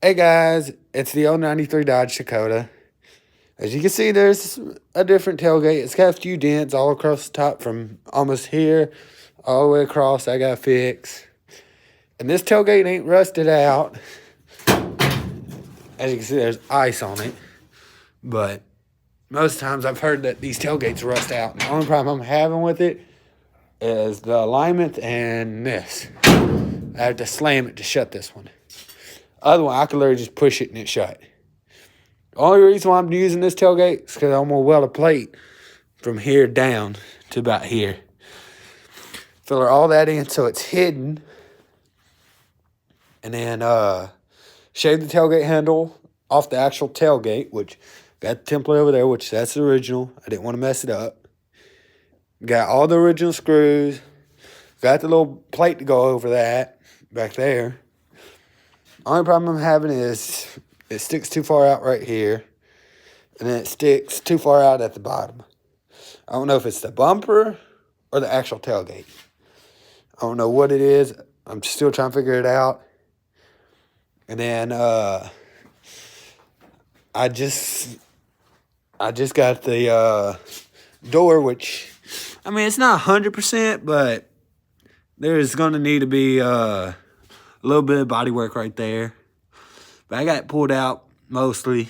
Hey guys, it's the old 93 Dodge Dakota. As you can see, there's a different tailgate. It's got a few dents all across the top from almost here all the way across. I got to fix. And this tailgate ain't rusted out. As you can see, there's ice on it. But most times I've heard that these tailgates rust out. And the only problem I'm having with it is the alignment and this. I have to slam it to shut this one. Otherwise, I could literally just push it and it shut. The only reason why I'm using this tailgate is because I'm going to weld a plate from here down to about here. Filler all that in so it's hidden. And then shave the tailgate handle off the actual tailgate, which got the template over there, which that's the original. I didn't want to mess it up. Got all the original screws. Got the little plate to go over that back there. Only problem I'm having is it sticks too far out right here, and then it sticks too far out at the bottom. I don't know if it's the bumper or the actual tailgate. I don't know what it is. I'm still trying to figure it out. And then I just got the door, which, I mean, it's not 100%, but there's going to need to be a little bit of body work right there. But I got it pulled out mostly.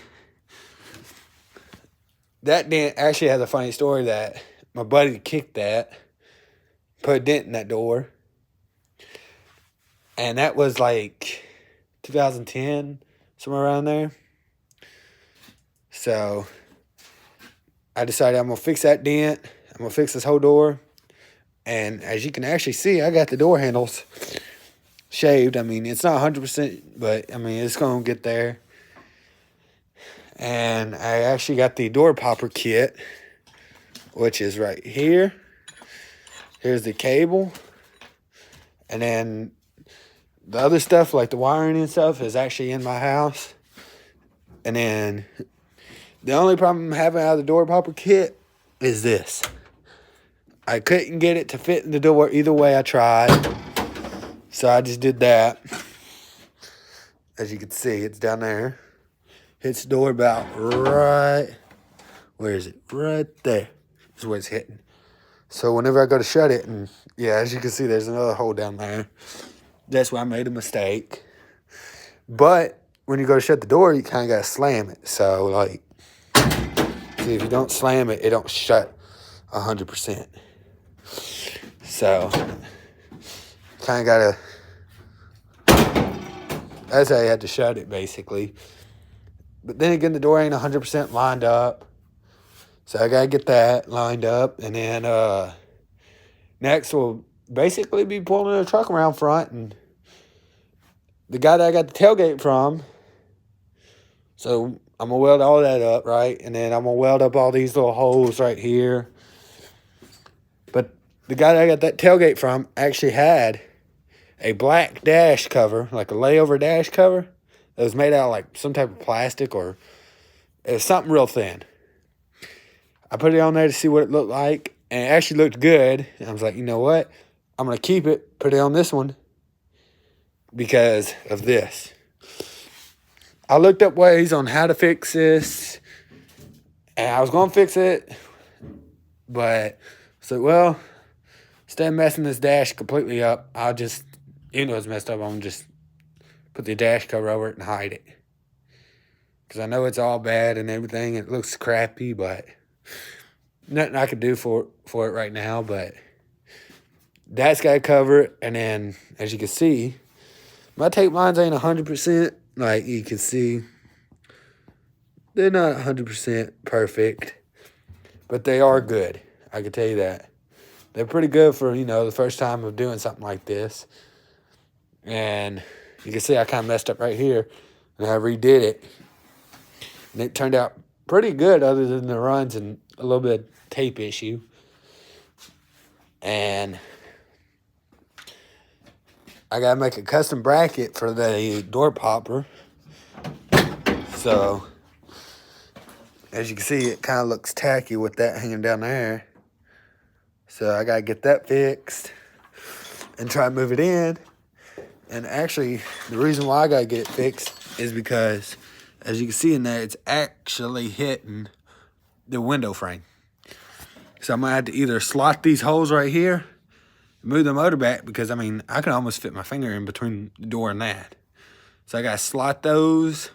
That dent actually has a funny story that my buddy kicked that, put a dent in that door. And that was like 2010, somewhere around there. So I decided I'm going to fix that dent. I'm going to fix this whole door. And as you can actually see, I got the door handles shaved. I mean, it's not 100%, but I mean, it's going to get there. And I actually got the door popper kit, which is right here. Here's the cable. And then the other stuff, like the wiring and stuff, is actually in my house. And then the only problem I'm having out of the door popper kit is this. I couldn't get it to fit in the door either way I tried. So I just did that. As you can see, it's down there. Hits the door about right, where is it? Right there is where it's hitting. So whenever I go to shut it, and yeah, as you can see, there's another hole down there. That's where I made a mistake. But when you go to shut the door, you kind of got to slam it. So like, see, if you don't slam it, it don't shut 100%. So kind of got to, that's how you had to shut it, basically. But then again, the door ain't 100% lined up. So I got to get that lined up. And then next we'll basically be pulling a truck around front. And the guy that I got the tailgate from, so I'm going to weld all that up, right? And then I'm going to weld up all these little holes right here. But the guy that I got that tailgate from actually had a black dash cover, like a layover dash cover, that was made out of like some type of plastic, or it was something real thin. I put it on there to see what it looked like, and it actually looked good. And I was like, you know what? I'm going to keep it, put it on this one because of this. I looked up ways on how to fix this, and I was going to fix it, but I said, well, instead of messing this dash completely up, I'll just, even though it's messed up, I'm going to just put the dash cover over it and hide it. Because I know it's all bad and everything. It looks crappy, but nothing I can do for it right now. But that's got to cover it. And then, as you can see, my tape lines ain't 100%. Like you can see, they're not 100% perfect. But they are good. I can tell you that. They're pretty good for, the first time of doing something like this. And you can see I kind of messed up right here. And I redid it. And it turned out pretty good other than the runs and a little bit of tape issue. And I got to make a custom bracket for the door popper. So, as you can see, it kind of looks tacky with that hanging down there. So I got to get that fixed and try to move it in. And actually, the reason why I got to get it fixed is because, as you can see in there, it's actually hitting the window frame. So I'm going to have to either slot these holes right here, move the motor back, because, I mean, I can almost fit my finger in between the door and that. So I got to slot those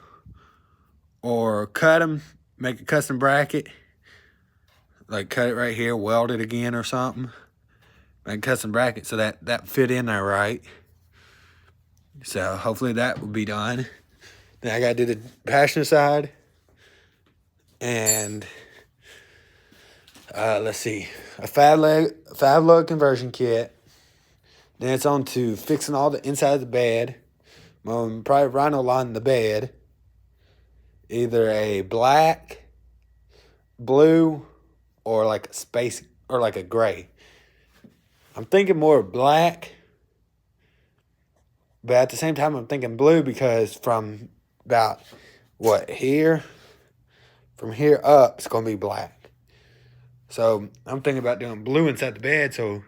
or cut them, make a custom bracket, like cut it right here, weld it again or something, make a custom bracket so that fit in there right. So hopefully that will be done. Then I got to do the passenger side. And let's see, a five lug conversion kit. Then it's on to fixing all the inside of the bed. Probably rhino line the bed. Either a black, blue, or like a space, or like a gray. I'm thinking more black, but at the same time I'm thinking blue, because from about here, from here up, it's going to be black. So I'm thinking about doing blue inside the bed, so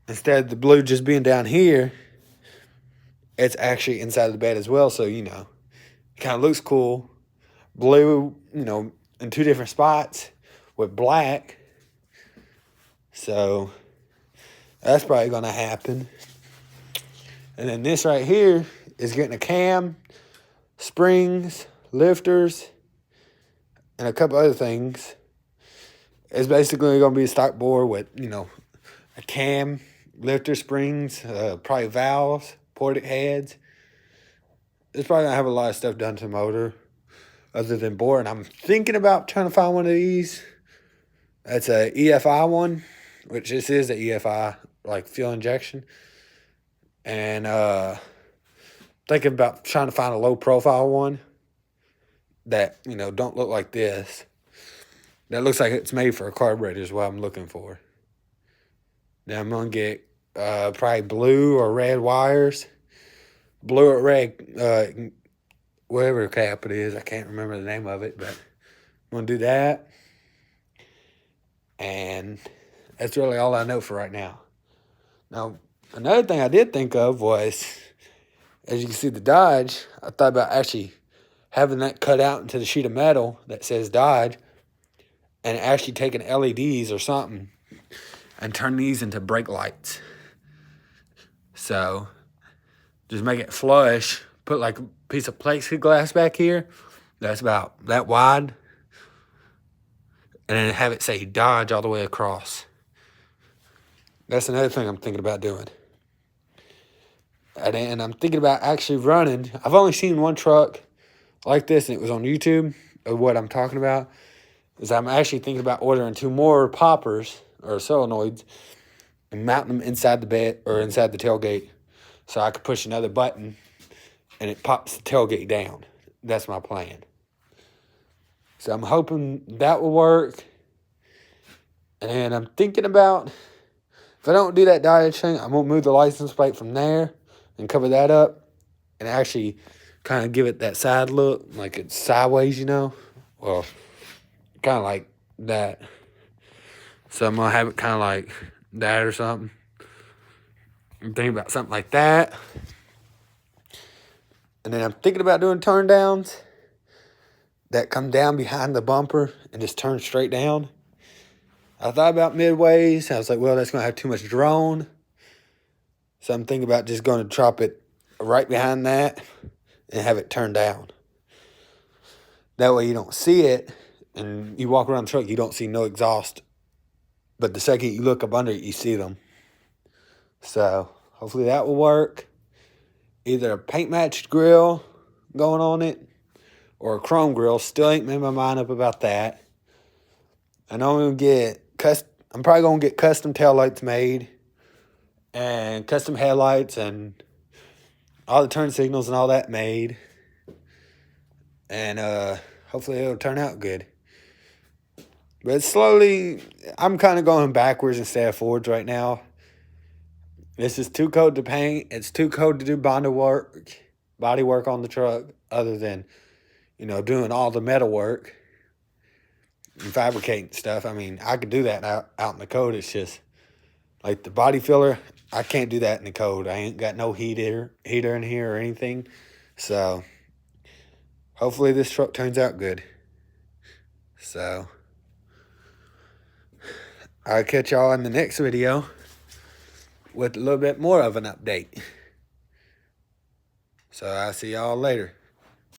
instead of the blue just being down here, it's actually inside the bed as well. So, you know, it kind of looks cool. Blue, you know, in two different spots with black. So that's probably going to happen. And then this right here is getting a cam, springs, lifters, and a couple other things. It's basically going to be a stock board with, you know, a cam, lifter, springs, probably valves, ported heads. It's probably going to have a lot of stuff done to the motor other than bore. And I'm thinking about trying to find one of these. That's a EFI one, which this is a EFI, like fuel injection. And thinking about trying to find a low profile one that, you know, don't look like this. That looks like it's made for a carburetor is what I'm looking for. Then I'm going to get probably blue or red wires. Blue or red, whatever cap it is. I can't remember the name of it, but I'm going to do that. And that's really all I know for right now. Now, another thing I did think of was, as you can see the Dodge, I thought about actually having that cut out into the sheet of metal that says Dodge, and actually taking LEDs or something and turn these into brake lights. So just make it flush, put like a piece of plexiglass back here that's about that wide, and then have it say Dodge all the way across. That's another thing I'm thinking about doing. And I'm thinking about actually running. I've only seen one truck like this, and it was on YouTube, of what I'm talking about. Is I'm actually thinking about ordering 2 more poppers or solenoids and mounting them inside the bed or inside the tailgate, so I could push another button and it pops the tailgate down. That's my plan. So I'm hoping that will work. And then I'm thinking about, if I don't do that Dodge thing, I'm going to move the license plate from there and cover that up and actually kind of give it that side look, like it's sideways, you know? Well, kind of like that. So I'm going to have it kind of like that or something. I'm thinking about something like that. And then I'm thinking about doing turn downs that come down behind the bumper and just turn straight down. I thought about midways. I was like, well, that's going to have too much drone. So I'm thinking about just going to drop it right behind that and have it turned down. That way you don't see it, and you walk around the truck, you don't see no exhaust. But the second you look up under it, you see them. So hopefully that will work. Either a paint matched grill going on it or a chrome grill. Still ain't made my mind up about that. I know I'm probably going to get custom taillights made and custom headlights and all the turn signals and all that made. And hopefully it'll turn out good. But slowly, I'm kind of going backwards instead of forwards right now. This is too cold to paint. It's too cold to do body work on the truck, other than, you know, doing all the metal work and fabricating stuff. I mean, I could do that out in the cold. It's just like the body filler, I can't do that in the cold. I ain't got no heater in here or anything. So hopefully this truck turns out good. So I'll catch y'all in the next video with a little bit more of an update. So I'll see y'all later.